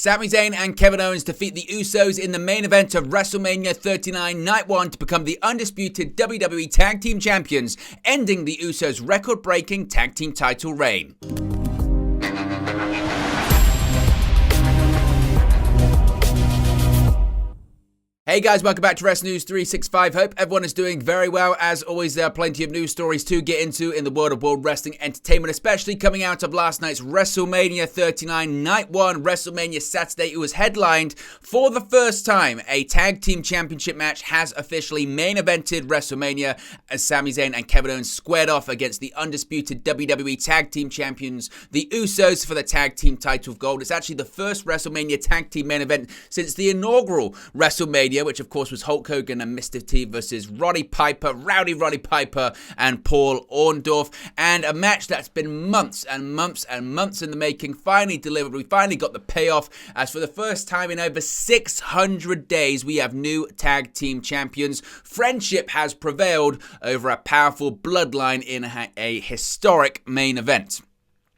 Sami Zayn and Kevin Owens defeat the Usos in the main event of WrestleMania 39 Night 1 to become the undisputed WWE Tag Team Champions, ending the Usos' record-breaking tag team title reign. Hey guys, welcome back to Wrestling News 365. Hope everyone is doing very well. As always, there are plenty of news stories to get into in the world of world wrestling entertainment, especially coming out of last night's WrestleMania 39 Night 1, WrestleMania Saturday. It was headlined for the first time. A tag team championship match has officially main evented WrestleMania as Sami Zayn and Kevin Owens squared off against the undisputed WWE Tag Team Champions, the Usos, for the tag team title of gold. It's actually the first WrestleMania tag team main event since the inaugural WrestleMania, which of course was Hulk Hogan and Mr. T versus Rowdy Roddy Piper and Paul Orndorff, and a match that's been months and months and months in the making finally delivered. We finally got the payoff, as for the first time in over 600 days we have new tag team champions. Friendship has prevailed over a powerful bloodline in a historic main event.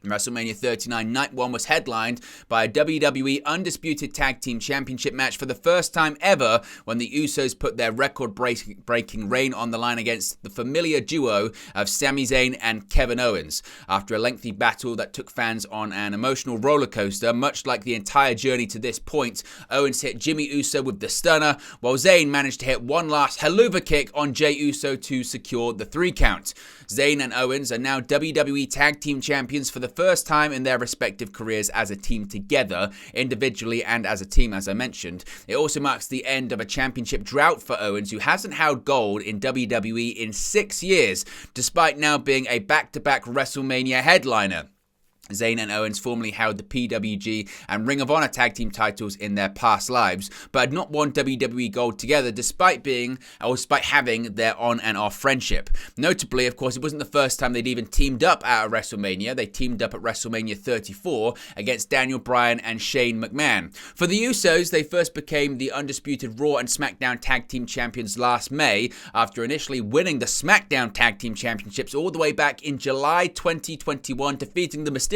WrestleMania 39 Night 1 was headlined by a WWE Undisputed Tag Team Championship match for the first time ever, when the Usos put their record-breaking reign on the line against the familiar duo of Sami Zayn and Kevin Owens. After a lengthy battle that took fans on an emotional roller coaster, much like the entire journey to this point, Owens hit Jimmy Uso with the stunner, while Zayn managed to hit one last helluva kick on Jey Uso to secure the 3 count. Zayn and Owens are now WWE Tag Team Champions for the first time in their respective careers as a team together, individually and as a team, as I mentioned. It also marks the end of a championship drought for Owens, who hasn't held gold in WWE in 6 years, despite now being a back-to-back WrestleMania headliner. Zayn and Owens formerly held the PWG and Ring of Honor tag team titles in their past lives, but had not won WWE gold together despite having their on and off friendship. Notably, of course, it wasn't the first time they'd even teamed up at WrestleMania. They teamed up at WrestleMania 34 against Daniel Bryan and Shane McMahon. For the Usos, they first became the undisputed Raw and SmackDown tag team champions last May, after initially winning the SmackDown tag team championships all the way back in July 2021, defeating the Mysterios,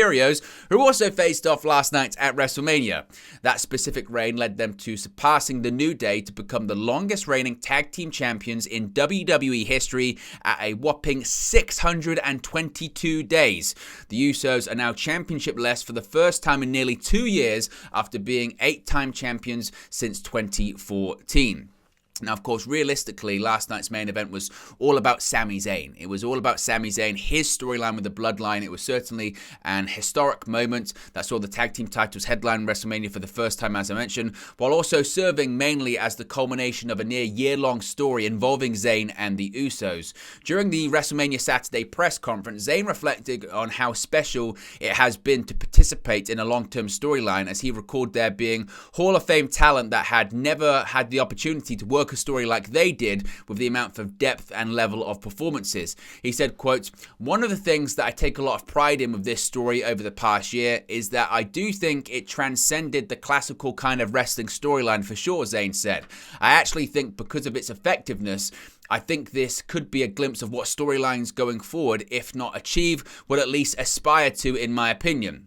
who also faced off last night at WrestleMania. That specific reign led them to surpassing the New Day to become the longest reigning tag team champions in WWE history at a whopping 622 days. The Usos are now championship-less for the first time in nearly 2 years, after being 8-time champions since 2014. Now, of course, realistically, last night's main event was all about Sami Zayn. It was all about Sami Zayn, his storyline with the Bloodline. It was certainly an historic moment that saw the tag team titles headline WrestleMania for the first time, as I mentioned, while also serving mainly as the culmination of a near year-long story involving Zayn and the Usos. During the WrestleMania Saturday press conference, Zayn reflected on how special it has been to participate in a long-term storyline, as he recalled there being Hall of Fame talent that had never had the opportunity to work a story like they did, with the amount of depth and level of performances. He said, quote, "One of the things that I take a lot of pride in with this story over the past year is that I do think it transcended the classical kind of wrestling storyline for sure," Zayn said. "I actually think because of its effectiveness, I think this could be a glimpse of what storylines going forward, if not achieve, would at least aspire to, in my opinion."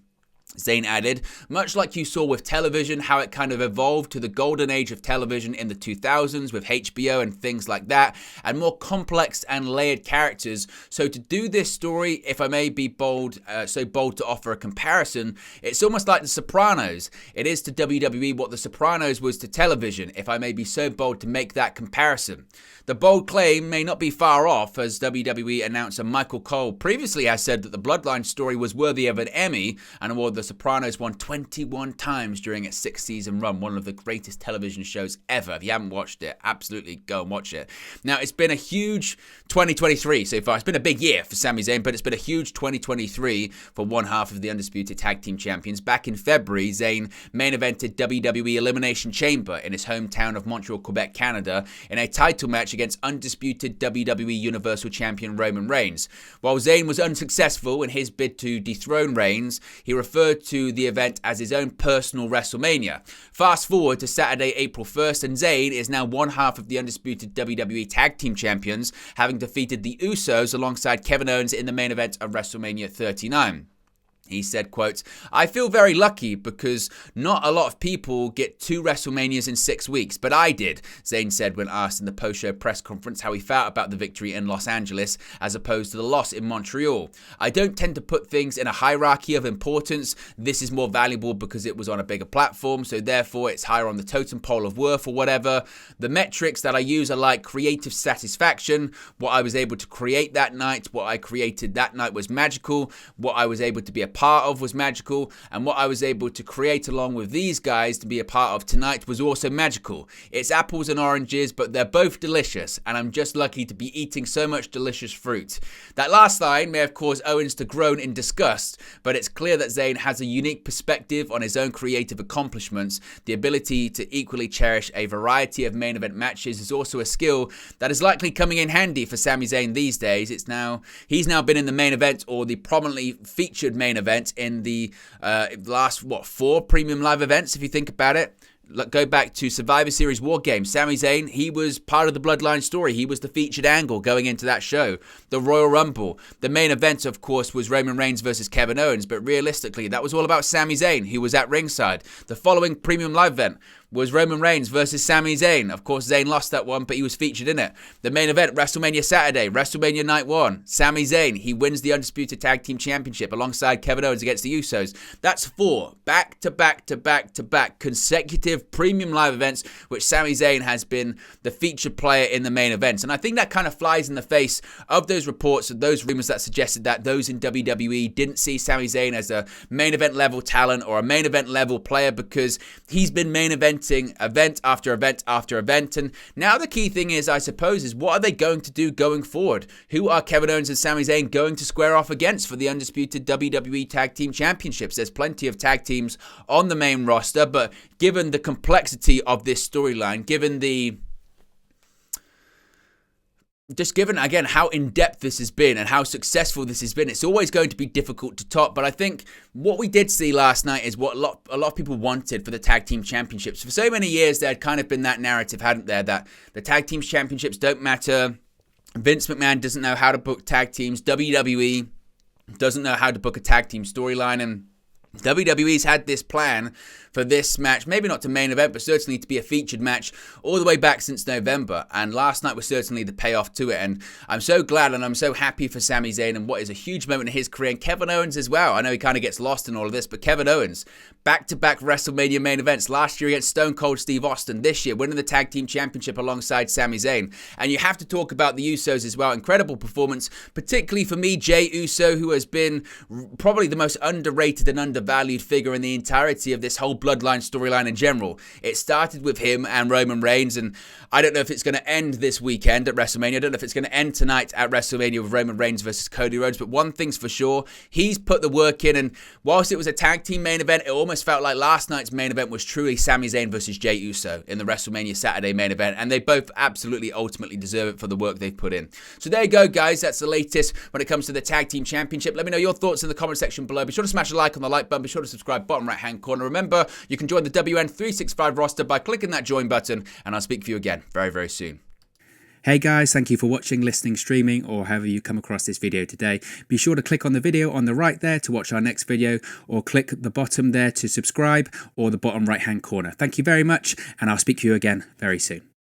Zayn added, "Much like you saw with television, how it kind of evolved to the golden age of television in the 2000s with HBO and things like that, and more complex and layered characters. So to do this story, if I may be bold to offer a comparison, it's almost like The Sopranos. It is to WWE what The Sopranos was to television, if I may be so bold to make that comparison. The bold claim may not be far off, as WWE announcer Michael Cole previously has said that the Bloodline story was worthy of an Emmy, an award The Sopranos won 21 times during its 6-season run, one of the greatest television shows ever. If you haven't watched it, absolutely go and watch it." Now, it's been a huge 2023 so far. It's been a big year for Sami Zayn, but it's been a huge 2023 for one half of the Undisputed Tag Team Champions. Back in February, Zayn main evented WWE Elimination Chamber in his hometown of Montreal, Quebec, Canada, in a title match against undisputed WWE Universal Champion Roman Reigns. While Zayn was unsuccessful in his bid to dethrone Reigns, he referred to the event as his own personal WrestleMania. Fast forward to Saturday, April 1st, and Zayn is now one half of the undisputed WWE Tag Team Champions, having defeated the Usos alongside Kevin Owens in the main event of WrestleMania 39. He said, quote, "I feel very lucky because not a lot of people get 2 WrestleManias in 6 weeks, but I did," Zayn said when asked in the post-show press conference how he felt about the victory in Los Angeles as opposed to the loss in Montreal. "I don't tend to put things in a hierarchy of importance. This is more valuable because it was on a bigger platform, so therefore it's higher on the totem pole of worth or whatever. The metrics that I use are like creative satisfaction. What I was able to create that night, what I created that night was magical. What I was able to be a part of was magical, and what I was able to create along with these guys to be a part of tonight was also magical. It's apples and oranges, but they're both delicious, and I'm just lucky to be eating so much delicious fruit." That last line may have caused Owens to groan in disgust, but it's clear that Zayn has a unique perspective on his own creative accomplishments. The ability to equally cherish a variety of main event matches is also a skill that is likely coming in handy for Sami Zayn these days. He's now been in the main event, or the prominently featured main event, in the last 4 premium live events, if you think about it. Go back to Survivor Series War Games. Sami Zayn, he was part of the Bloodline story. He was the featured angle going into that show. The Royal Rumble. The main event, of course, was Roman Reigns versus Kevin Owens, but realistically, that was all about Sami Zayn, who was at ringside. The following premium live event was Roman Reigns versus Sami Zayn. Of course, Zayn lost that one, but he was featured in it. The main event, WrestleMania Saturday, WrestleMania Night 1. Sami Zayn, he wins the Undisputed Tag Team Championship alongside Kevin Owens against the Usos. That's 4 back-to-back consecutive premium live events, which Sami Zayn has been the featured player in the main events. And I think that kind of flies in the face of those reports and those rumors that suggested that those in WWE didn't see Sami Zayn as a main event level talent or a main event level player, because he's been main eventing event after event after event. And now the key thing is, I suppose, is what are they going to do going forward? Who are Kevin Owens and Sami Zayn going to square off against for the undisputed WWE Tag Team Championships? There's plenty of tag teams on the main roster, but given the complexity of this storyline, given again how in-depth this has been and how successful this has been, it's always going to be difficult to top. But I think what we did see last night is what a lot of people wanted for the Tag Team Championships. For so many years, there had kind of been that narrative, hadn't there, that the Tag Team Championships don't matter. Vince McMahon doesn't know how to book tag teams. WWE doesn't know how to book a tag team storyline. And WWE's had this plan for this match, maybe not to main event, but certainly to be a featured match all the way back since November. And last night was certainly the payoff to it. And I'm so glad and I'm so happy for Sami Zayn and what is a huge moment in his career. And Kevin Owens as well. I know he kind of gets lost in all of this, but Kevin Owens, back-to-back WrestleMania main events. Last year against Stone Cold Steve Austin. This year, winning the Tag Team Championship alongside Sami Zayn. And you have to talk about the Usos as well. Incredible performance, particularly for me, Jey Uso, who has been probably the most underrated and undervalued figure in the entirety of this whole Bloodline storyline in general. It started with him and Roman Reigns, and I don't know if it's going to end this weekend at WrestleMania. I don't know if it's going to end tonight at WrestleMania with Roman Reigns versus Cody Rhodes, but one thing's for sure, he's put the work in, and whilst it was a tag team main event, it almost felt like last night's main event was truly Sami Zayn versus Jey Uso in the WrestleMania Saturday main event, and they both absolutely ultimately deserve it for the work they've put in. So there you go, guys. That's the latest when it comes to the Tag Team Championship. Let me know your thoughts in the comment section below. Be sure to smash a like on the like button. Be sure to subscribe, bottom right hand corner. Remember, you can join the WN365 roster by clicking that join button, and I'll speak for you again very, very soon. Hey guys, thank you for watching, listening, streaming, or however you come across this video today. Be sure to click on the video on the right there to watch our next video, or click the bottom there to subscribe, or the bottom right hand corner. Thank you very much, and I'll speak to you again very soon.